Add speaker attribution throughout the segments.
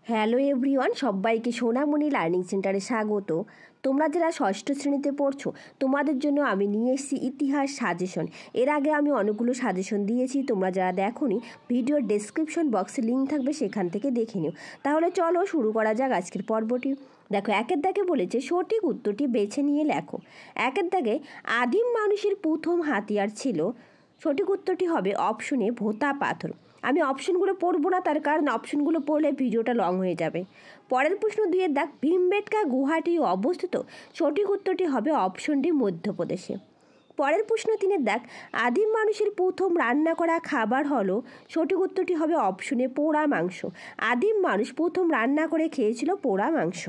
Speaker 1: Hello everyone, সবাইকে সোনামণি learning সেন্টারে স্বাগত। তোমরা যারা ষষ্ঠ শ্রেণীতে পড়ছো তোমাদের জন্য আমি নিয়ে এসেছি ইতিহাস সাজেশন। এর আগে আমি অনেকগুলো সাজেশন দিয়েছি, তোমরা যারা দেখোনি ভিডিওর ডেসক্রিপশন বক্সে লিঙ্ক থাকবে, সেখান থেকে দেখে নিও। তাহলে চলো শুরু করা যাক আজকের পর্বটি। দেখো, একের দাগে বলেছে সঠিক উত্তরটি বেছে নিয়ে লেখো। একের দাগে আদিম মানুষের প্রথম হাতিয়ার ছিল, সঠিক উত্তরটি হবে অপশনে ভোঁতা পাথর। আমি অপশনগুলো পড়বো না, তার কারণ অপশনগুলো পড়লে ভিডিওটা লং হয়ে যাবে। পরের প্রশ্ন 2 দাগ ভীমবেটকা গুহাটি অবস্থিত, সঠিক উত্তরটি হবে অপশন ডি মধ্যপ্রদেশে। পরের প্রশ্ন 3 দাগ আদিম মানুষের প্রথম রান্না করা খাবার হলো, সঠিক উত্তরটি হবে অপশনে পোড়া মাংস। আদিম মানুষ প্রথম রান্না করে খেয়েছিল পোড়া মাংস।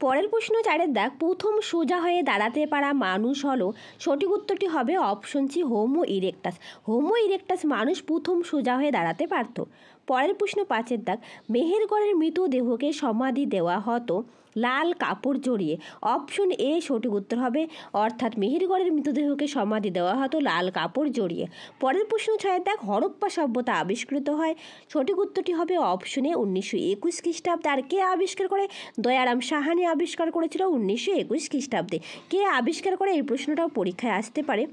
Speaker 1: পরের প্রশ্ন 4 দাগ প্রথম সোজা হয়ে দাঁড়াতে পারা মানুষ হলো, সঠিক উত্তরটি হবে option C homo erectus. Homo erectus মানুষ প্রথম সোজা হয়ে দাঁড়াতে পারত। পরের প্রশ্ন 5 দাগ মেহেরগড়ের মৃতদেহকে সমাধি দেওয়া হতো লাল কাপড় জড়িয়ে, অপশন এ সঠিক উত্তর হবে, অর্থাৎ মেহেরগড়ের মৃতদেহকে সমাধি দেওয়া হতো লাল কাপড় জড়িয়ে। পরের প্রশ্ন 6 দাগ হরপ্পা সভ্যতা আবিষ্কৃত হয়, সঠিক উত্তরটি হবে অপশনে 1921 খ্রিস্টাব্দে। আর কে আবিষ্কার করে? দয়ারাম সাহানি আবিষ্কার করেছিল 1921 খ্রিস্টাব্দে। কে আবিষ্কার করে, এই প্রশ্নটাও পরীক্ষায় আসতে পারে।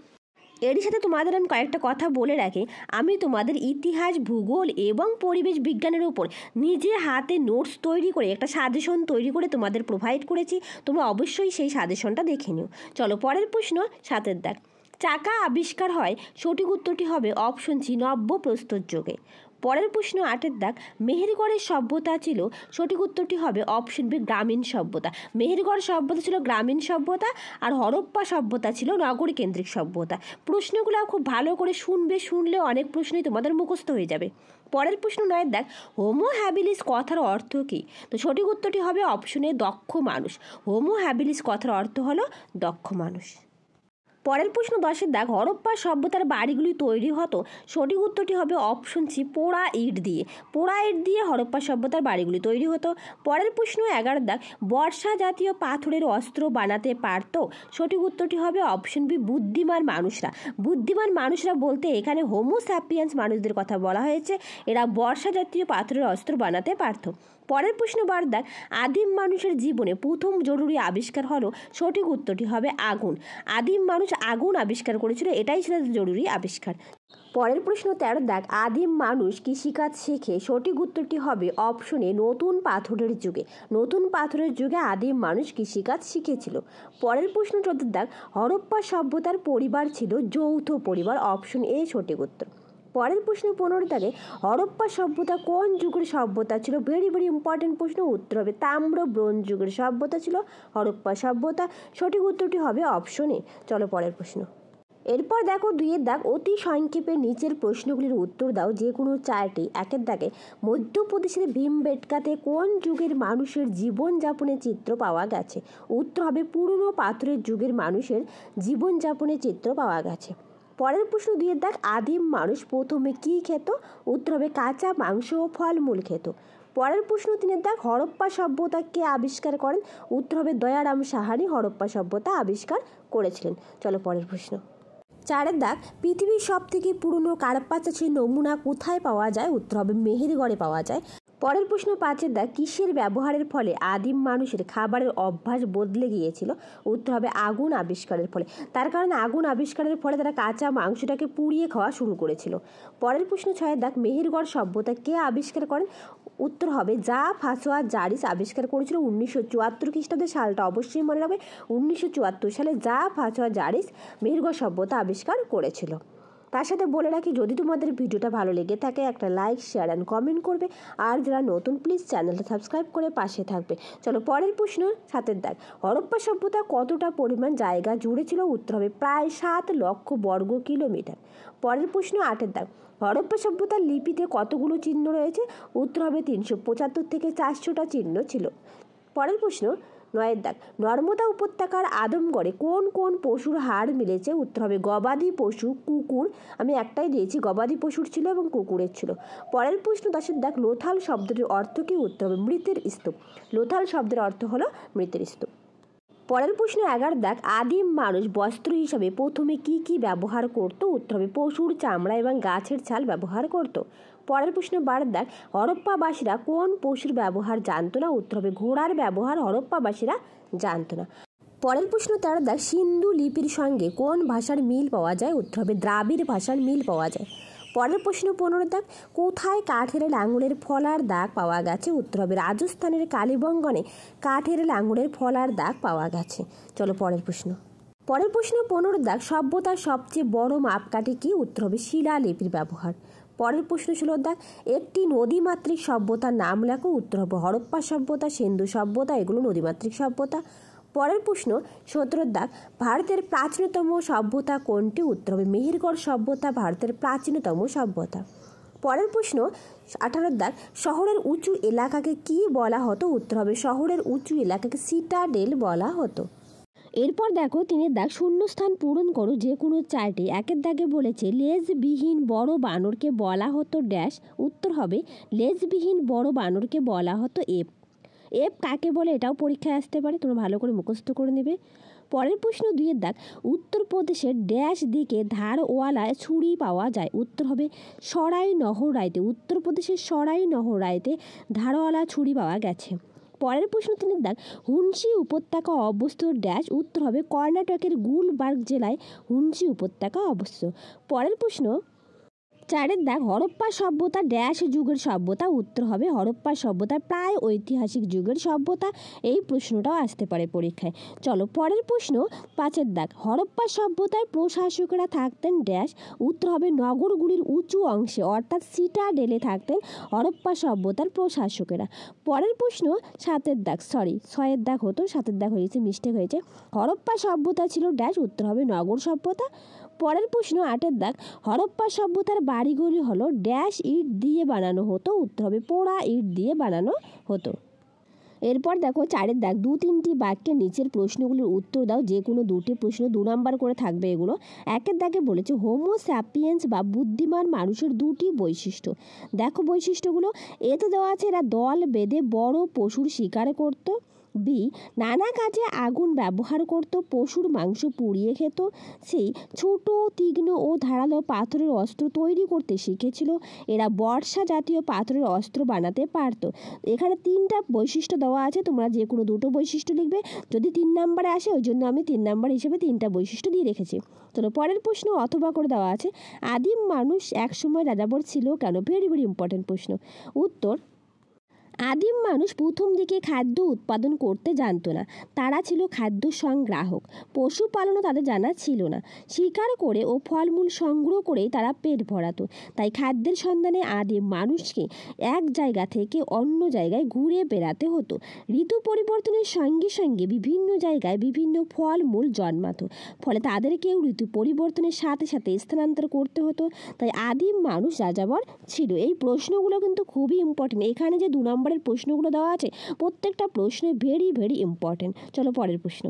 Speaker 1: এরই সাথে তোমাদের আমি কয়েকটা কথা বলে রাখি, আমি তোমাদের ইতিহাস, ভূগোল এবং পরিবেশ বিজ্ঞানের উপর নিজে হাতে নোটস তৈরি করে একটা সাজেশন তৈরি করে তোমাদের প্রোভাইড করেছি, তোমরা অবশ্যই সেই সাজেশনটা দেখে নিও। চলো পরের প্রশ্ন 7 দাগ চাকা আবিষ্কার হয়, সঠিক উত্তরটি হবে অপশন সি নব্য প্রস্তর যুগে। পরের প্রশ্ন 8 দাগ মেহেরগড়ের সভ্যতা ছিল, সঠিক উত্তরটি হবে অপশন বি গ্রামীণ সভ্যতা। মেহেরগড় সভ্যতা ছিল গ্রামীণ সভ্যতা, আর হরপ্পা সভ্যতা ছিল নগর কেন্দ্রিক সভ্যতা। প্রশ্নগুলো খুব ভালো করে শুনবে, শুনলে অনেক প্রশ্নই তোমাদের মুখস্থ হয়ে যাবে। পরের প্রশ্ন 9 দাগ হোমো হ্যাবিলিস কথার অর্থ কী? তো সঠিক উত্তরটি হবে অপশনে দক্ষ মানুষ। হোমো হ্যাবিলিস কথার অর্থ হলো দক্ষ মানুষ। পরের প্রশ্ন 10 দাগ হরপ্পা সভ্যতার বাড়িগুলি তৈরি হতো, সঠিক উত্তরটি হবে অপশন সি পোড়া ইট দিয়ে। পোড়া ইট দিয়ে হরপ্পা সভ্যতার বাড়িগুলি তৈরি হতো। পরের প্রশ্ন 11 দাগ বর্ষা জাতীয় পাথরের অস্ত্র বানাতে পারত, সঠিক উত্তরটি হবে অপশন বি বুদ্ধিমান মানুষরা। বুদ্ধিমান মানুষরা বলতে এখানে হোমো স্যাপিয়েন্স মানুষদের কথা বলা হয়েছে, এরা বর্ষা জাতীয় পাথরের অস্ত্র বানাতে পারত। পরের প্রশ্ন 12 দাগ আদিম মানুষের জীবনে প্রথম জরুরি আবিষ্কার হলো, সঠিক উত্তরটি হবে আগুন। আদিম মানুষ আগুন আবিষ্কার করেছিল, এটাই ছিল জরুরি আবিষ্কার। পরের প্রশ্ন 13 দাগ আদিম মানুষ কৃষিকাজ শেখে, সঠিক উত্তরটি হবে অপশনে নতুন পাথরের যুগে। নতুন পাথরের যুগে আদিম মানুষ কৃষিকাজ শিখেছিল। পরের প্রশ্ন 14 দাগ হরপ্পা সভ্যতার পরিবার ছিল যৌথ পরিবার, অপশন এ সঠিক উত্তর। পরের প্রশ্ন 15 দাগে হরপ্পা সভ্যতা কোন যুগের সভ্যতা ছিল? ভেরি ভেরি ইম্পর্টেন্ট প্রশ্ন, উত্তর হবে তাম্র ব্রোঞ্জ যুগের সভ্যতা ছিল হরপ্পা সভ্যতা, সঠিক উত্তরটি হবে অপশন এ। চলো পরের প্রশ্ন। এরপর দেখো 2 দাগ অতি সংক্ষেপে নিচের প্রশ্নগুলির উত্তর দাও, যে কোনো 4টি। 1 দাগে মধ্যপ্রদেশের ভীমবেটকাতে কোন যুগের মানুষের জীবনযাপনের চিত্র পাওয়া গেছে? উত্তর হবে পুরনো পাথরের যুগের মানুষের জীবনযাপনের চিত্র পাওয়া গেছে। পরের প্রশ্ন 2 দাগ আদিম মানুষ প্রথমে কী খেত? উত্তর হবে কাঁচা মাংস ও ফলমূল খেত। পরের প্রশ্ন 3 দাগ হরপ্পা সভ্যতা কে আবিষ্কার করেন? উত্তর হবে দয়ারাম সাহানি হরপ্পা সভ্যতা আবিষ্কার করেছিলেন। চলো পরের প্রশ্ন। 4 দাগ পৃথিবীর সব থেকে পুরনো কার্পাচাসের নমুনা কোথায় পাওয়া যায়? উত্তর হবে মেহেরগড়ে পাওয়া যায়। পরের প্রশ্ন 5 দাগ কিসের ব্যবহারের ফলে আদিম মানুষের খাবারের অভ্যাস বদলে গিয়েছিল? উত্তর হবে আগুন আবিষ্কারের ফলে। তার কারণে আগুন আবিষ্কারের ফলে তারা কাঁচা মাংসটাকে পুড়িয়ে খাওয়া শুরু করেছিল। পরের প্রশ্ন 6 দাগ মেহেরগড় সভ্যতা কে আবিষ্কার করেন? উত্তর হবে যা ফাসোয়া জারিস আবিষ্কার করেছিল 1974 খ্রিস্টাব্দে। সালটা অবশ্যই মনে রাখবে, 1974 সালে যা ফাসোয়া জারিস মেহেরগড় সভ্যতা আবিষ্কার করেছিল। তার সাথে বলে রাখি, যদি তোমাদের ভিডিওটা ভালো লেগে থাকে একটা লাইক, শেয়ার অ্যান্ড কমেন্ট করবে, আর যারা নতুন প্লিজ চ্যানেলটা সাবস্ক্রাইব করে পাশে থাকবে। চলো পরের প্রশ্ন 7 দাগ হরপ্পা সভ্যতা কতটা পরিমাণ জায়গা জুড়ে ছিল? উত্তর হবে প্রায় 7 লক্ষ বর্গ কিলোমিটার। পরের প্রশ্ন 8 দাগ হরপ্পা সভ্যতার লিপিতে কতগুলো চিহ্ন রয়েছে? উত্তর হবে 375 থেকে 400টা চিহ্ন ছিল। পরের প্রশ্ন 9 দাগ নর্মদা উপত্যকার আদমগড়ে কোন কোন পশুর হাড় মিলেছে? উত্তর হবে গবাদি পশু, কুকুর, আমি একটাই দিয়েছি, গবাদি পশুর ছিল এবং কুকুরের ছিল। পরের প্রশ্ন 10 দাগ লোথাল শব্দটির অর্থ কী? উত্তর হবে মৃতের স্তূপ। লোথাল শব্দের অর্থ হলো মৃতের স্তূপ। পরের প্রশ্ন 11 দাগ আদিম মানুষ বস্ত্র হিসাবে প্রথমে কি কি ব্যবহার করত? উত্তর হবে পশুর চামড়া এবং গাছের ছাল ব্যবহার করত। পরের প্রশ্ন 12 দাগ, হরপ্পাবাসীরা কোন পশুর ব্যবহার জানতো না? উত্তর হবে ঘোড়ার ব্যবহার হরপ্পাবাসীরা জানতো না। পরের প্রশ্ন 13 দাগ, সিন্ধু লিপির সঙ্গে কোন ভাষার মিল পাওয়া যায়? উত্তর হবে দ্রাবিড় ভাষার মিল পাওয়া যায়। পরের প্রশ্ন 15 দাগ, কোথায় কাঠের লাঙলের ফলার দাগ পাওয়া গেছে? উত্তর হবে রাজস্থানের কালীবঙ্গনে কাঠের লাঙলের ফলার দাগ পাওয়া গেছে। চলো পরের প্রশ্ন। পরের প্রশ্ন 15 দাগ, সভ্যতার সবচেয়ে বড় মাপকাঠি কি? উত্তর হবে শিলালিপির ব্যবহার। পরের প্রশ্ন 16 দাগ, একটি নদীমাতৃক সভ্যতার নাম লেখো। উত্তর হবে হরপ্পা সভ্যতা, সিন্ধু সভ্যতা, এগুলো নদীমাতৃক সভ্যতা। পরের প্রশ্ন 17 দাগ, ভারতের প্রাচীনতম সভ্যতা কোনটি? উত্তর হবে মেহেরগড় সভ্যতা ভারতের প্রাচীনতম সভ্যতা। পরের প্রশ্ন 18 দাগ, শহরের উঁচু এলাকাকে কি বলা হতো? উত্তর হবে শহরের উঁচু এলাকাকে সিটাডেল বলা হতো। এরপর দেখো 3 দাগ, শূন্যস্থান পূরণ করো যে কোনো চারটি। 1 দাগে বলেছে লেজবিহীন বড় বানরকে বলা হতো ড্যাশ। উত্তর হবে লেজবিহীন বড় বানরকে বলা হতো এপ। এপ কাকে বলে এটাও পরীক্ষায় আসতে পারে, তোমরা ভালো করে মুখস্থ করে নেবে। পরের প্রশ্ন 2 দাগ, উত্তরপ্রদেশের ড্যাশ দিকে ধারওয়ালা ছুরি পাওয়া যায়? উত্তর হবে সরাই নহরাইতে। উত্তরপ্রদেশের সরাই নহরাইতে ধারওয়ালা ছুরি পাওয়া গেছে। পরের প্রশ্ন 3 দাগ, হুনসি উপত্যকা অবস্থিত ড্যাশ। উত্তর হবে কর্ণাটকের গুলবার্গ জেলায় হুনসি উপত্যকা অবস্থিত। পরের প্রশ্ন 4 দাগ, হরপ্পা সভ্যতা ড্যাশ যুগের সভ্যতা? উত্তর হবে হরপ্পা সভ্যতা প্রায় ঐতিহাসিক যুগের সভ্যতা। এই প্রশ্নটাও আসতে পারে পরীক্ষায়। চলো পরের প্রশ্ন 5 দাগ, হরপ্পা সভ্যতায় প্রশাসকেরা থাকতেন ড্যাশ। উত্তর হবে নগরগুলির উঁচু অংশে অর্থাৎ সিটাডেলে থাকতেন হরপ্পা সভ্যতার প্রশাসকেরা। পরের প্রশ্ন 6 দাগ হতো, 7 দাগ হয়েছে, মিস্টেক হয়েছে। হরপ্পা সভ্যতা ছিল ড্যাশ। উত্তর হবে নগর সভ্যতা। পরের প্রশ্ন 8 দাগ, হরপ্পা সভ্যতার বাড়িগুলি হলো ড্যাশ ইট দিয়ে বানানো হতো? উত্তর হবে পোড়া ইট দিয়ে বানানো হতো। এরপর দেখো 4 দাগ, 2-3টি বাক্যে নিচের প্রশ্নগুলির উত্তর দাও। যে কোনো 2টি প্রশ্ন 2 নাম্বার করে থাকবে এগুলো। 1 দাগে বলেছে হোমো স্যাপিয়েন্স বা বুদ্ধিমান মানুষের 2টি বৈশিষ্ট্য। দেখো বৈশিষ্ট্যগুলো, এতে দেওয়া আছে এরা দল বেঁধে বড় পশুর শিকার করত। বি, নানা কাজে আগুন ব্যবহার করত, পশুর মাংস পুড়িয়ে খেত। সি, ছোট তীক্ষ্ণ ও ধারালো পাথরের অস্ত্র তৈরি করতে শিখেছিল। এরা বর্ষা জাতীয় পাথরের অস্ত্র বানাতে পারত। এখানে 3টা বৈশিষ্ট্য দেওয়া আছে, তোমরা যে কোনো 2টো বৈশিষ্ট্য লিখবে। যদি 3 নম্বরে আসে ওই জন্য আমি 3 নম্বর হিসেবে 3টা বৈশিষ্ট্য দিয়ে রেখেছি। চলো পরের প্রশ্ন অথবা করে দেওয়া আছে, আদিম মানুষ একসময় যাযাবর ছিল কেন? ভেরি ভেরি ইম্পর্টেন্ট প্রশ্ন। উত্তর, আদিম মানুষ প্রথম দিকে খাদ্য উৎপাদন করতে জানতো না, তারা ছিল খাদ্য সংগ্রাহক। পশুপালনও তাদের জানা ছিল না। শিকার করে ও ফলমূল সংগ্রহ করেই তারা পেট ভরাতো। তাই খাদ্যের সন্ধানে আদিম মানুষকে এক জায়গা থেকে অন্য জায়গায় ঘুরে বেড়াতে হতো। ঋতু পরিবর্তনের সঙ্গে সঙ্গে বিভিন্ন জায়গায় বিভিন্ন ফলমূল জন্মাতো, ফলে তাদেরকেও ঋতু পরিবর্তনের সাথে সাথে স্থানান্তর করতে হতো। তাই আদিম মানুষ যাযাবর ছিল। এই প্রশ্নগুলো কিন্তু খুবই ইম্পর্টেন্ট। এখানে যে 2 নম্বরের প্রশ্নগুলো দেওয়া আছে প্রত্যেকটা প্রশ্ন ভেরি ভেরি ইম্পর্টেন্ট। চলো পরের প্রশ্ন।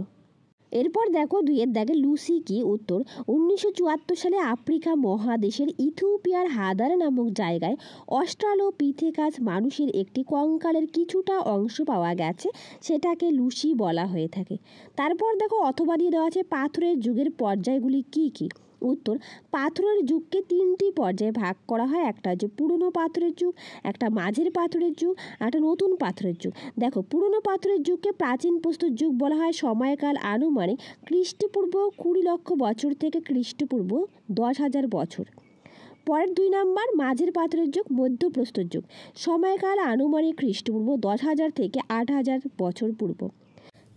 Speaker 1: এরপর দেখো 2 দাগে লুসি কি? উত্তর, 1974 সালে আফ্রিকা মহাদেশের ইথিওপিয়ার হাদার নামক জায়গায় অস্ট্রালোপিথেকাস মানুষের একটি কঙ্কালের কিছুটা অংশ পাওয়া গেছে, সেটাকে লুসি বলা হয়ে থাকে। তারপর দেখো অথবা দিয়ে দেওয়া আছে পাথরের যুগের পর্যায়গুলি কি কি? উত্তর, পাথরের যুগকে 3টি পর্যায়ে ভাগ করা হয়। একটা হচ্ছে পুরনো পাথরের যুগ, একটা মাঝের পাথরের যুগ, একটা নতুন পাথরের যুগ। দেখো পুরনো পাথরের যুগকে প্রাচীন প্রস্তর যুগ বলা হয়। সময়কাল আনুমানিক খ্রিস্টপূর্ব 20 লক্ষ বছর থেকে খ্রিস্টপূর্ব 10,000 বছর। পরের 2 নাম্বার মাঝের পাথরের যুগ মধ্যপ্রস্তর যুগ, সময়কাল আনুমানিক খ্রিস্টপূর্ব 10,000 থেকে 8,000 বছর পূর্ব।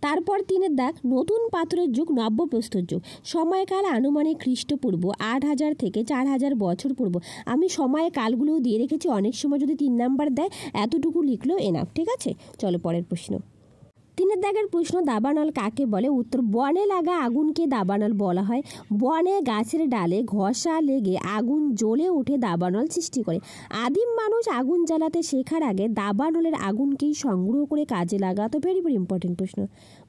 Speaker 1: তারপর 3 দাগ নতুন পাথরের যুগ নব্যপ্রস্তর যুগ, সময়কাল আনুমানিক খ্রিস্টপূর্ব 8,000 থেকে 4,000 বছর পূর্ব। আমি সময়কালগুলোও দিয়ে রেখেছি, অনেক সময় যদি 3 নাম্বার দেয় এতটুকু লিখলেও এনাফ, ঠিক আছে। চলো পরের প্রশ্ন। 3 দাগের প্রশ্ন, দাবানল কাকে বলে? উত্তর, বনে লাগা আগুনকে দাবানল বলা হয়। বনে গাছের ডালে ঘষা লেগে আগুন জ্বলে উঠে দাবানল সৃষ্টি করে। আদিম মানুষ আগুন জ্বালাতে শেখার আগে দাবানলের আগুনকেই সংগ্রহ করে কাজে লাগাতো। ভেরি ভেরি ইম্পর্টেন্ট প্রশ্ন।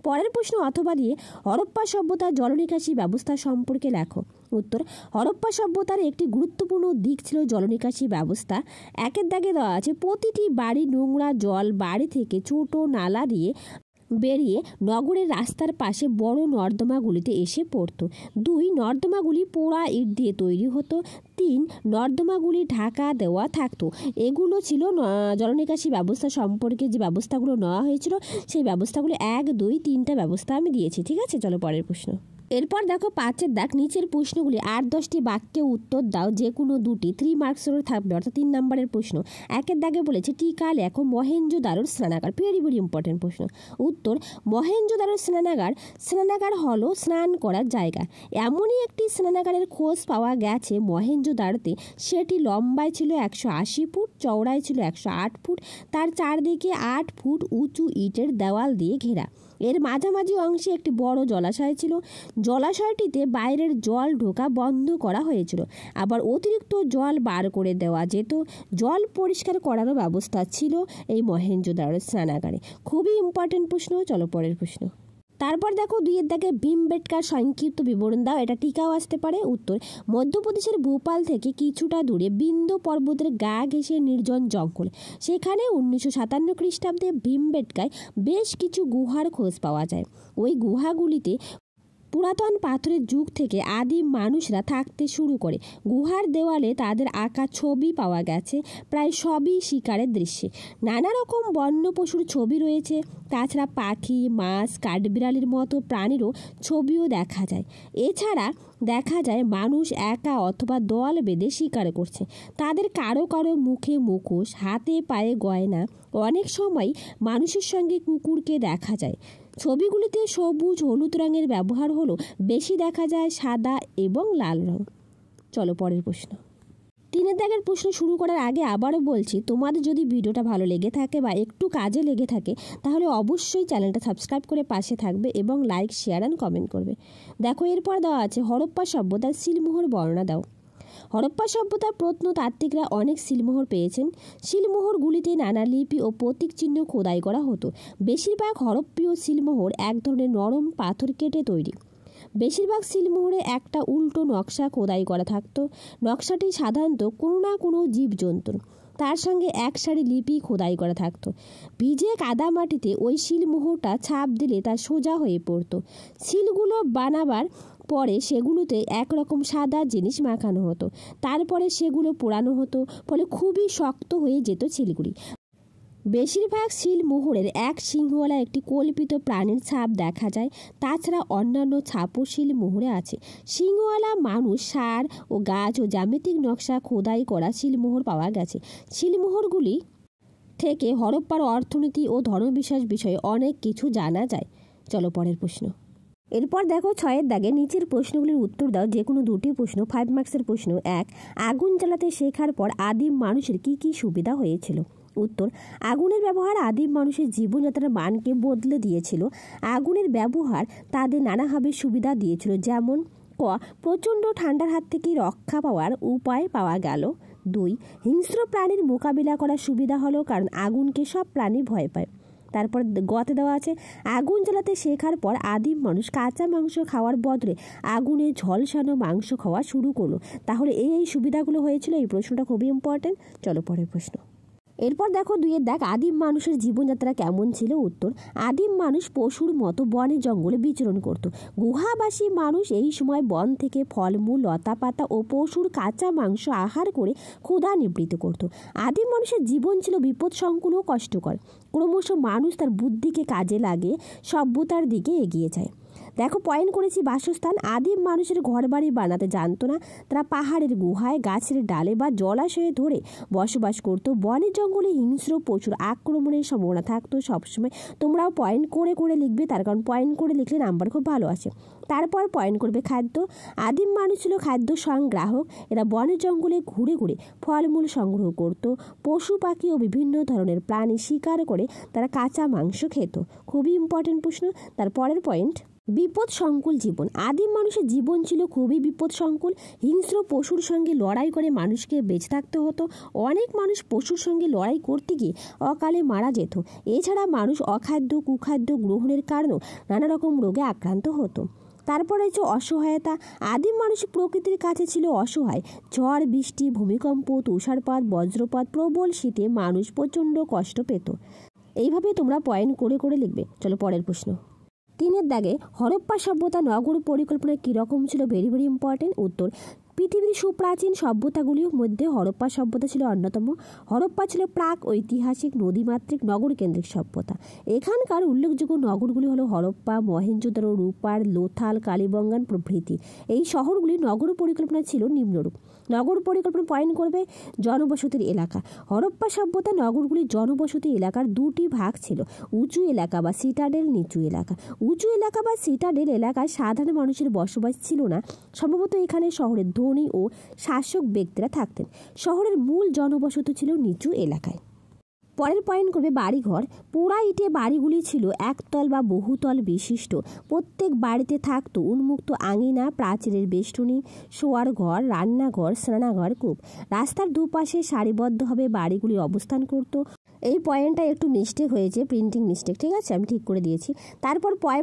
Speaker 1: পরের প্রশ্ন অথবা দিয়ে হরপ্পা সভ্যতার জলনিকাশি ব্যবস্থা সম্পর্কে লেখো। উত্তর, হরপ্পা সভ্যতার একটি গুরুত্বপূর্ণ দিক ছিল জলনিকাশি ব্যবস্থা। 1 দাগে দেওয়া আছে প্রতিটি বাড়ি নোংরা জল বাড়ি থেকে ছোট নালা দিয়ে বেরিয়ে নগরের রাস্তার পাশে বড় নর্দমাগুলিতে এসে পড়ত। 2, নর্দমাগুলি পোড়া ইট দিয়ে তৈরি হতো। 3 নর্দমাগুলি ঢাকা দেওয়া থাকতো। এগুলো ছিল জলনিকাশি ব্যবস্থা সম্পর্কে যে ব্যবস্থাগুলো নেওয়া হয়েছিল, সেই ব্যবস্থাগুলো 1, 2, 3টা ব্যবস্থা আমি দিয়েছি। ঠিক আছে, চলো পরের প্রশ্ন। এরপর দেখো 5-এর দাগ, নিচের প্রশ্নগুলি 8-10টি বাক্যে উত্তর দাও, যে কোনো দুটি 3 মার্কসেরও থাকবে, অর্থাৎ 3 নম্বরের প্রশ্ন। 1-এর দাগে বলেছে টিকা লেখো মহেঞ্জোদারোর স্নানাগার। ভেরি ভেরি ইম্পর্টেন্ট প্রশ্ন। উত্তর, মহেঞ্জোদারোর স্নানাগার হলো স্নান করার জায়গা। এমনই একটি স্নানাগারের খোঁজ পাওয়া গেছে মহেঞ্জোদারোতে। সেটি লম্বায় ছিল 180 ফুট, চওড়ায় ছিল 108 ফুট, তার চারদিকে 8 ফুট উঁচু ইটের দেওয়াল দিয়ে ঘেরা। এর মাঝামাঝি অংশে একটি বড় জলাশয় ছিল। জলাশয়টিতে বাইরের জল ঢোকা বন্ধ করা হয়েছিল, আবার অতিরিক্ত জল বার করে দেওয়া যেত। জল পরিষ্কার করারও ব্যবস্থা ছিল এই মহেঞ্জোদারো স্নানাগারে। খুবই ইম্পর্টেন্ট প্রশ্ন। চলো পরের প্রশ্ন। তারপর দেখো 2-এর দাগে ভীমবেটকার সংক্ষিপ্ত বিবরণ দাও। এটা টিকাও আসতে পারে। উত্তর, মধ্যপ্রদেশের ভোপাল থেকে কিছুটা দূরে বিন্ধ্য পর্বতের গা ঘেঁষে নির্জন জঙ্গল, সেখানে 1957 খ্রিস্টাব্দে ভীমবেটকায় বেশ কিছু গুহার খোঁজ পাওয়া যায়। ওই গুহাগুলিতে পুরাতন পাথরের যুগ থেকে আদিম মানুষরা থাকতে শুরু করে। গুহার দেওয়ালে তাদের আঁকা ছবি পাওয়া গেছে, প্রায় সবই শিকারের দৃশ্যে। নানা রকম বন্য পশুর ছবি রয়েছে, তাছাড়া পাখি, মাছ, কাঠবিড়ালির মতো প্রাণীরও ছবিও দেখা যায়। এছাড়া দেখা যায় মানুষ একা অথবা দল বেঁধে শিকার করছে। তাদের কারো কারো মুখে মুখোশ, হাতে পায়ে গয়না, অনেক সময় মানুষের সঙ্গে কুকুরকে দেখা যায়। ছবিগুলিতে সবুজ হলুদ রঙের ব্যবহার হলো বেশি, দেখা যায় সাদা এবং লাল রং। চলো পরের প্রশ্ন। 3-এর দাগের প্রশ্ন শুরু করার আগে আবারও বলছি, তোমাদের যদি ভিডিওটা ভালো লেগে থাকে বা একটু কাজে লেগে থাকে, তাহলে অবশ্যই চ্যানেলটা সাবস্ক্রাইব করে পাশে থাকবে এবং লাইক, শেয়ার অ্যান্ড কমেন্ট করবে। দেখো এরপর দেওয়া আছে হরপ্পা সভ্যতার সিলমোহর বর্ণনা দাও। হরপ্পা সভ্যতার প্রত্নতাত্ত্বিকরা অনেক সিলমোহর পেয়েছেন। সিলমোহরগুলিতে নানা লিপি ও প্রতীক চিহ্ন খোদাই করা হতো। বেশিরভাগ হরপ্পীয় সিলমোহর এক ধরনের নরম পাথর কেটে তৈরি। বেশিরভাগ সিলমোহরে একটা উল্টো নকশা খোদাই করা থাকতো। নকশাটি সাধারণত কোনো না কোনো জীবজন্তুর, তার সঙ্গে এক সারি লিপি খোদাই করা থাকতো। ভিজে কাদা মাটিতে ওই সিলমোহরটা ছাপ দিলে তা সোজা হয়ে পড়তো। সিলগুলো বানাবার পরে সেগুলোতে একরকম সাদা জিনিস মাখানো হতো, তারপরে সেগুলো পোড়ানো হতো, ফলে খুবই শক্ত হয়ে যেত সিলগুলি। বেশিরভাগ সিলমোহরের এক সিংহওয়ালা একটি কল্পিত প্রাণীর ছাপ দেখা যায়। তাছাড়া অন্যান্য ছাপও সিলমোহরে আছে। সিংহওয়ালা মানুষ, ষাঁড় ও গাছ ও জ্যামিতিক নকশা খোদাই করা সিলমোহর পাওয়া গেছে। সিলমোহরগুলি থেকে হরপ্পার অর্থনীতি ও ধর্মবিশ্বাস বিষয়ে অনেক কিছু জানা যায়। চলো পরের প্রশ্ন। এরপর দেখো 6-এর দাগে, নিচের প্রশ্নগুলির উত্তর দাও, যে কোনো দুটি প্রশ্ন। 5 মার্কসের প্রশ্ন। 1, আগুন জ্বালাতে শেখার পর আদিম মানুষের কি কি সুবিধা হয়েছিল? উত্তর, আগুনের ব্যবহার আদিম মানুষের জীবনযাত্রার মানকে বদলে দিয়েছিল। আগুনের ব্যবহার তাদের নানাভাবে সুবিধা দিয়েছিল, যেমন ক, প্রচণ্ড ঠান্ডার হাত থেকে রক্ষা পাওয়ার উপায় পাওয়া গেল। 2, হিংস্র প্রাণীর মোকাবিলা করার সুবিধা হলো, কারণ আগুনকে সব প্রাণী ভয় পায়। তারপর গতে দেওয়া আছে, আগুন জ্বালাতে শেখার পর আদিম মানুষ কাঁচা মাংস খাওয়ার বদলে আগুনে ঝলসানো মাংস খাওয়া শুরু করলো। তাহলে এই সুবিধাগুলো হয়েছিল। এই প্রশ্নটা খুবই ইম্পর্টেন্ট। চলো পরের প্রশ্ন। এরপর দেখো 2-এর দাগ, আদিম মানুষের জীবনযাত্রা কেমন ছিল? উত্তর, আদিম মানুষ পশুর মতো বনে জঙ্গলে বিচরণ করত। গুহাবাসী মানুষ এই সময় বন থেকে ফলমূল, লতাপাতা ও পশুর কাঁচা মাংস আহার করে ক্ষুধা নিবৃত্ত করত। আদিম মানুষের জীবন ছিল বিপদসংকুল ও কষ্টকর। ক্রমশ মানুষ তার বুদ্ধিকে কাজে লাগিয়ে সভ্যতার দিকে এগিয়ে যায়। দেখো পয়েন্ট করেছি বাসস্থান। আদিম মানুষের ঘরবাড়ি বানাতে জানতো না। তারা পাহাড়ের গুহায়, গাছের ডালে বা জলাশয়ে ধরে বসবাস করতো। বনে জঙ্গলে হিংস্র পশুর আক্রমণের সম্ভাবনা থাকতো সবসময়। তোমরাও পয়েন্ট করে করে লিখবে, তার কারণ পয়েন্ট করে লিখলে নাম্বার খুব ভালো আসে। তারপর পয়েন্ট করবে খাদ্য। আদিম মানুষ ছিল খাদ্য সংগ্রাহক। এরা বনে জঙ্গলে ঘুরে ঘুরে ফলমূল সংগ্রহ করত। পশু পাখি ও বিভিন্ন ধরনের প্রাণী শিকার করে তারা কাঁচা মাংস খেত। খুবই ইম্পর্টেন্ট প্রশ্ন। তারপরের পয়েন্ট, বিপদ সংকুল জীবন। আদিম মানুষের জীবন ছিল খুবই বিপদ সংকুল। হিংস্র পশুর সঙ্গে লড়াই করে মানুষকে বেঁচে থাকতে হতো। অনেক মানুষ পশুর সঙ্গে লড়াই করতে গিয়ে অকালে মারা যেত। এছাড়া মানুষ অখাদ্য, কুখাদ্য গ্রহণের কারণেও নানা রকম রোগে আক্রান্ত হতো। তারপরে হচ্ছে অসহায়তা। আদিম মানুষ প্রকৃতির কাছে ছিল অসহায়। ঝড়, বৃষ্টি, ভূমিকম্প, তুষারপাত, বজ্রপাত, প্রবল শীতে মানুষ প্রচণ্ড কষ্ট পেত। এইভাবে তোমরা পয়েন্ট করে করে লিখবে। চলো পরের প্রশ্ন। 3-এর দাগে, হরপ্পা সভ্যতা নগর পরিকল্পনা কীরকম ছিল? Very very important. উত্তর, পৃথিবীর সুপ্রাচীন সভ্যতাগুলির মধ্যে হরপ্পা সভ্যতা ছিল অন্যতম। হরপ্পা ছিল প্রাক ঐতিহাসিক নদীমাতৃক নগর কেন্দ্রিক সভ্যতা। এখানকার উল্লেখযোগ্য নগরগুলি হলো হরপ্পা, মহেঞ্জোদারো, রূপার, লোথাল, কালীবঙ্গান প্রভৃতি। এই শহরগুলির নগর পরিকল্পনা ছিল নিম্নরূপ। নগর পরিকল্পনা পয়েন্ট করবে জনবসতির এলাকা। হরপ্পা সভ্যতা নগরগুলির জনবসতি এলাকার দুটি ভাগ ছিল, উঁচু এলাকা বা সিটাডেল, নিচু এলাকা। উঁচু এলাকা বা সিটাডেল এলাকায় সাধারণ মানুষের বসবাস ছিল না। সম্ভবত এখানে শহরের ধনী ও শাসক ব্যক্তিরা থাকতেন। শহরের মূল জনবসতি ছিল নিচু এলাকায়। পরের পয়েন্ট করবে বাড়িঘর। পোড়া ইটে বাড়িগুলি ছিল একতল বা বহুতল বিশিষ্ট। প্রত্যেক বাড়িতে থাকতো উন্মুক্ত আঙিনা, প্রাচীরের বেষ্টনী, শোয়ার ঘর, রান্নাঘর, স্নানাঘর, কূপ। রাস্তার দুপাশে সারিবদ্ধভাবে বাড়িগুলি অবস্থান করত। এই পয়েন্টটা একটু মিস্টেক হয়েছে, প্রিন্টিং মিস্টেক, ঠিক আছে, আমি ঠিক করে দিয়েছি। তারপর পয়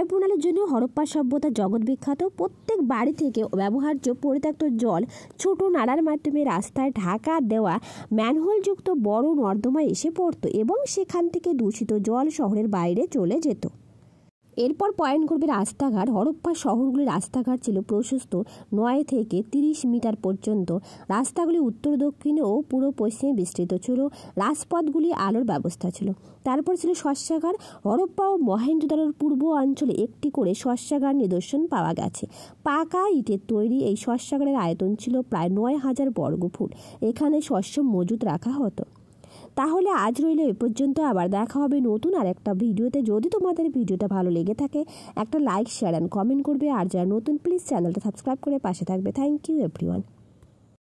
Speaker 1: প্রণালীর জন্য হরপ্পা সভ্যতা জগৎ বিখ্যাত। প্রত্যেক বাড়ি থেকে ব্যবহার্য পরিত্যক্ত জল ছোট নালার মাধ্যমে রাস্তায় ঢাকা দেওয়া ম্যানহোলযুক্ত বড় নর্দমায় এসে পড়তো এবং সেখান থেকে দূষিত জল শহরের বাইরে চলে যেত। এরপর পয়েন্ট করবে রাস্তাঘাট। হরপ্পা শহরগুলির রাস্তাঘাট ছিল প্রশস্ত 9 থেকে 30 মিটার পর্যন্ত। রাস্তাগুলি উত্তর দক্ষিণে ও পূর্ব পশ্চিমে বিস্তৃত ছিল। রাজপথগুলি আলোর ব্যবস্থা ছিল। তারপর ছিল শস্যাগার। হরপ্পা ও মহেঞ্জোদারোর পূর্ব অঞ্চলে একটি করে শস্যাগার নিদর্শন পাওয়া গেছে। পাকা ইটের তৈরি এই শস্যাগারের আয়তন ছিল প্রায় 9000 বর্গফুট। এখানে শস্য মজুত রাখা হতো। তাহলে আজ রইল এ পর্যন্ত। আবার দেখা হবে নতুন আর একটা ভিডিওতে। যদি তোমাদের ভিডিওটা ভালো লেগে থাকে একটা লাইক, শেয়ার অ্যান্ড কমেন্ট করবে। আর যারা নতুন প্লিজ চ্যানেলটা সাবস্ক্রাইব করে পাশে থাকবে। Thank you everyone.